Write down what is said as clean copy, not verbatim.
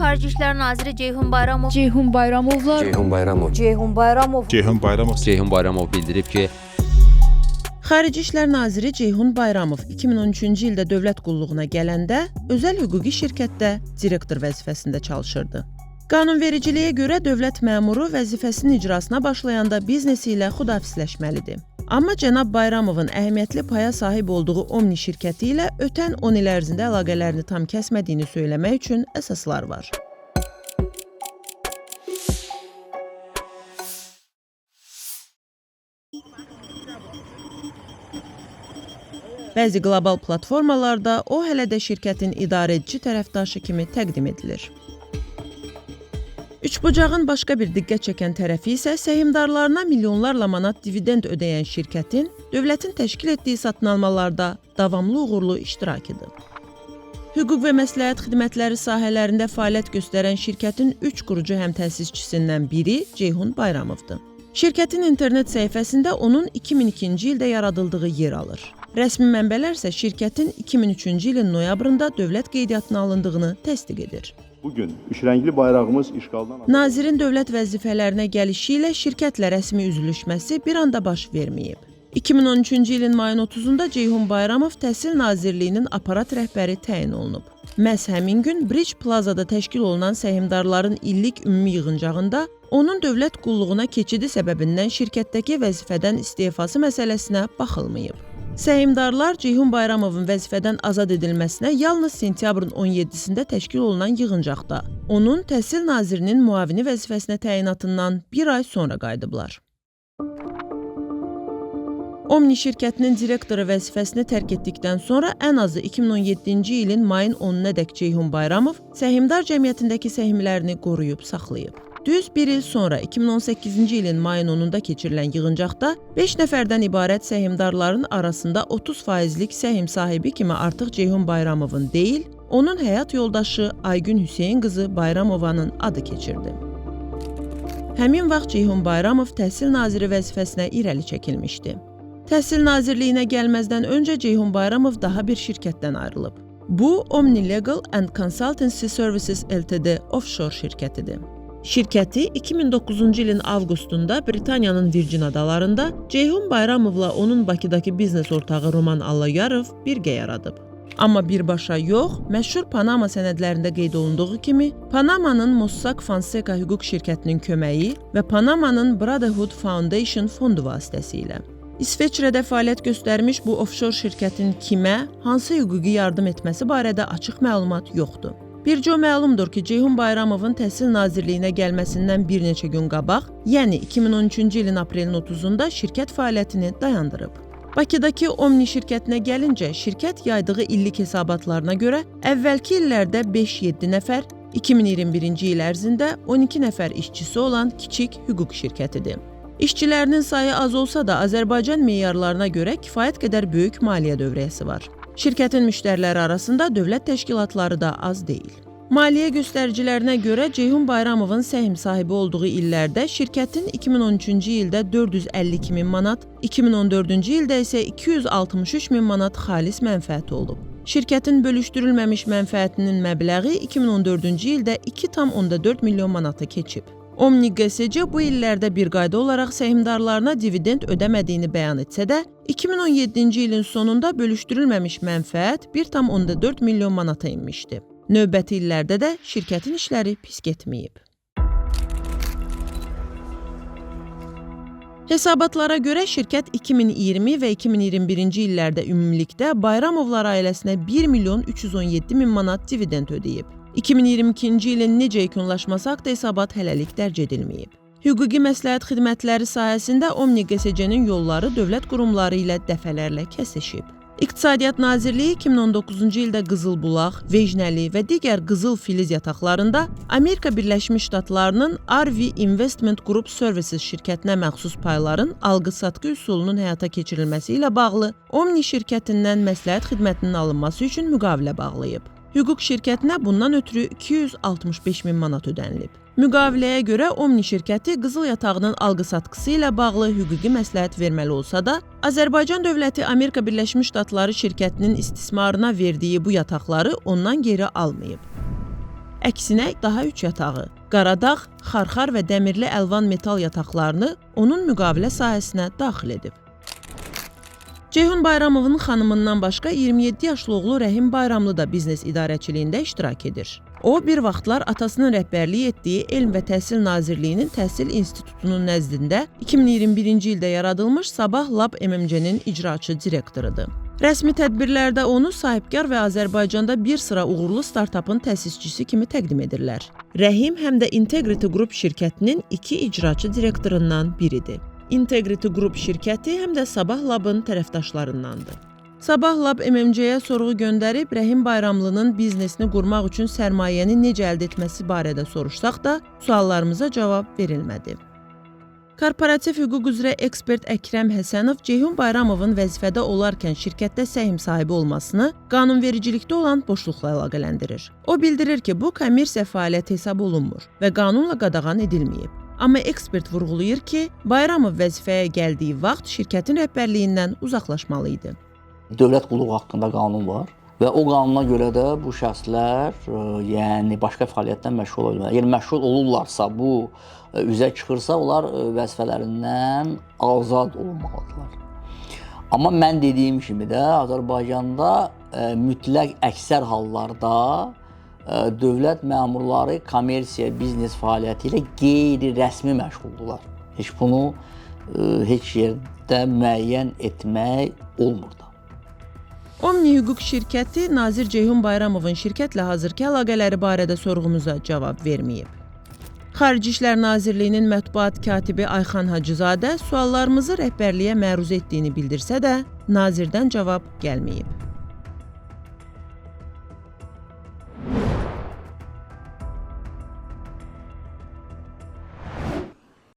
Xarici İşlər naziri Ceyhun Bayramov Ceyhun Bayramov bildirib ki, Xarici İşlər naziri Ceyhun Bayramov 2013-cü ildə dövlət qulluğuna gələndə özəl hüquqi şirkətdə direktor vəzifəsində çalışırdı. Qanunvericiliyə görə dövlət məmuru vəzifəsinin icrasına başlayanda biznesi ilə xudafisləşməlidir. Amma cənab Bayramovun əhəmiyyətli paya sahib olduğu Omni şirkəti ilə ötən 10 il ərzində əlaqələrini tam kəsmədiyini söyləmək üçün əsaslar var. Bəzi qlobal platformalarda o hələ də şirkətin idarəedici tərəfdaşı kimi təqdim edilir. Üçbucağın başqa bir diqqət çəkən tərəfi isə səhmdarlarına milyonlarla manat dividend ödəyən şirkətin dövlətin təşkil etdiyi satın almalarda davamlı uğurlu iştirakıdır. Hüquq və məsləhət xidmətləri sahələrində fəaliyyət göstərən şirkətin 3 qurucu həmtəsisçisindən biri Ceyhun Bayramovdur. Şirkətin internet səhifəsində onun 2002-ci ildə yaradıldığı yer alır. Rəsmi mənbələr isə şirkətin 2003-cü ilin noyabrında dövlət qeydiyyatına alındığını təsdiq edir. Bugün üçrəngli bayrağımız işğaldan... Nazirin dövlət vəzifələrinə gəlişi ilə şirkətlə rəsmi üzülüşməsi bir anda baş verməyib. 2013-cü ilin mayın 30-da Ceyhun Bayramov Təhsil Nazirliyinin aparat rəhbəri təyin olunub. Məhz həmin gün Bridge Plazada təşkil olunan səhmdarların illik ümumi yığıncağında onun dövlət qulluğuna keçidi səbəbindən şirkətdəki vəzifədən istefası məsələsinə baxılmayıb. Səhmdarlar Ceyhun Bayramovun vəzifədən azad edilməsinə yalnız sentyabrın 17-sində təşkil olunan yığıncaqda, onun Təhsil Nazirinin müavini vəzifəsinə təyinatından bir ay sonra qayıdıblar. Omni şirkətinin direktoru vəzifəsini tərk etdikdən sonra ən azı 2017-ci ilin mayın 10-nədək Ceyhun Bayramov səhmdar cəmiyyətindəki səhmlərini qoruyub saxlayıb. Düz bir il sonra 2018-ci ilin mayın 10-da keçirilən yığıncaqda 5 nəfərdən ibarət səhmdarların arasında 30%lik səhm sahibi kimi artıq Ceyhun Bayramovun deyil, onun həyat yoldaşı Aygün Hüseyin qızı Bayramovanın adı keçirdi. Həmin vaxt Ceyhun Bayramov Təhsil Naziri vəzifəsinə irəli çəkilmişdi. Təhsil Nazirliyinə gəlməzdən öncə Ceyhun Bayramov daha bir şirkətdən ayrılıb. Bu, Omni Legal and Consultancy Services Ltd. Offshore şirkətidir. Şirkəti 2009-cu ilin avqustunda Britaniyanın Virgin adalarında Ceyhun Bayramovla onun Bakıdakı biznes ortağı Roman Allayyarov birgə yaradıb. Amma birbaşa yox, məşhur Panama sənədlərində qeyd olunduğu kimi, Panamanın Mossack Fonseca hüquq şirkətinin köməyi və Panamanın Brotherhood Foundation fondu vasitəsilə. İsveçrədə fəaliyyət göstərmiş bu offshore şirkətin kimə, hansı hüquqi yardım etməsi barədə açıq məlumat yoxdur. Bircə məlumdur ki, Ceyhun Bayramovun Təhsil Nazirliyinə gəlməsindən bir neçə gün qabaq, yəni 2013-cü ilin aprelin 30-da şirkət fəaliyyətini dayandırıb. Bakıdakı Omni şirkətinə gəlincə, şirkət yaydığı illik hesabatlarına görə əvvəlki illərdə 5-7 nəfər, 2021-ci il ərzində 12 nəfər işçisi olan kiçik hüquq şirkətidir. İşçilərinin sayı az olsa da Azərbaycan meyarlarına görə kifayət qədər böyük maliyyə dövriyyəsi var. Şirkətin müştəriləri arasında dövlət təşkilatları da az deyil. Maliyyə göstəricilərinə görə Ceyhun Bayramovun səhm sahibi olduğu illərdə şirkətin 2013-cü ildə 452 min manat, 2014-cü ildə isə 263 min manat xalis mənfəəti olub. Şirkətin bölüşdürülməmiş mənfəətinin məbləği 2014-cü ildə 2,4 milyon manata keçib. Omni GSC bu illərdə bir qayda olaraq səhmdarlarına dividend ödəmədiyini bəyan etsə də, 2017-ci ilin sonunda bölüşdürülməmiş mənfəət 1,4 milyon manata inmişdi. Növbəti illərdə də şirkətin işləri pis getməyib. Hesabatlara görə şirkət 2020 və 2021-ci illərdə ümumilikdə Bayramovlar ailəsinə 1 milyon 317 min manat dividend ödəyib. 2022-ci ilin necə yekunlaşması haqda hesabat hələlik dərc edilməyib. Hüquqi məsləhət xidmətləri sahəsində Omni GSC-nin yolları dövlət qurumları ilə dəfələrlə kəsişib. İqtisadiyyat Nazirliyi 2019-cu ildə Qızılbulaq, Vejnəli və digər qızıl filiz yataqlarında Amerika Birləşmiş Ştatlarının RV Investment Group Services şirkətinə məxsus payların alqı-satqı üsulunun həyata keçirilməsi ilə bağlı Omni şirkətindən məsləhət xidmətinin alınması üçün müqavilə bağlayıb. Hüquq şirkətinə bundan ötürü 265 min manat ödənilib. Müqaviləyə görə Omni şirkəti qızıl yatağının alqı-satqısı ilə bağlı hüquqi məsləhət verməli olsa da, Azərbaycan dövləti Amerika Birləşmiş Ştatları şirkətinin istismarına verdiyi bu yataqları ondan geri almayıb. Əksinə daha 3 yatağı, Qaradağ, Xarxar və dəmirli əlvan metal yataqlarını onun müqavilə sahəsinə daxil edib. Ceyhun Bayramovun xanımından başqa 27 yaşlı oğlu Rəhim Bayramlı da biznes idarəçiliyində iştirak edir. O, bir vaxtlar atasının rəhbərlik etdiyi Elm və Təhsil Nazirliyinin Təhsil İnstitutunun nəzdində 2021-ci ildə yaradılmış Sabah Lab MMC-nin icraçı direktorudur. Rəsmi tədbirlərdə onu sahibkar və Azərbaycanda bir sıra uğurlu startapın təsisçisi kimi təqdim edirlər. Rəhim həm də Integrity Group şirkətinin 2 icraçı direktorundan biridir. Integrity Group şirkəti həm də Sabah Lab'ın tərəfdaşlarındandır. Sabah Lab MMC-yə sorğu göndərib Rəhim Bayramlının biznesini qurmaq üçün sərmayəni necə əldə etməsi barədə soruşsaq da, suallarımıza cavab verilmədi. Korporativ hüquq üzrə ekspert Əkrəm Həsənov Ceyhun Bayramovun vəzifədə olarkən şirkətdə səhim sahibi olmasını qanunvericilikdə olan boşluqla əlaqələndirir. O bildirir ki, bu kommersiya fəaliyyəti hesab olunmur və qanunla qadağan edilməyib. Amma ekspert vurğulayır ki, Bayramov vəzifəyə gəldiyi vaxt şirkətin rəhbərliyindən uzaqlaşmalı idi. Dövlət qulluğu haqqında qanun var və o qanuna görə də bu şəxslər yəni başqa fəaliyyətdən məşğul olurlar. Əgər məşğul olurlarsa, bu üzə çıxırsa, onlar vəzifələrindən azad olunmalıdırlar. Amma mən dediyim kimi də Azərbaycanda mütləq əksər hallarda dövlət məmurları kommersiya, biznes fəaliyyəti ilə qeyri-rəsmi məşğuldurlar. Bunu heç yerdə müəyyən etmək olmur da. Omni Hüquq şirkəti Nazir Ceyhun Bayramovun şirkətlə hazırki əlaqələri barədə sorğumuza cavab verməyib. Xarici İşlər Nazirliyinin mətbuat katibi Ayxan Hacızadə suallarımızı rəhbərliyə məruz etdiyini bildirsə də, nazirdən cavab gəlməyib.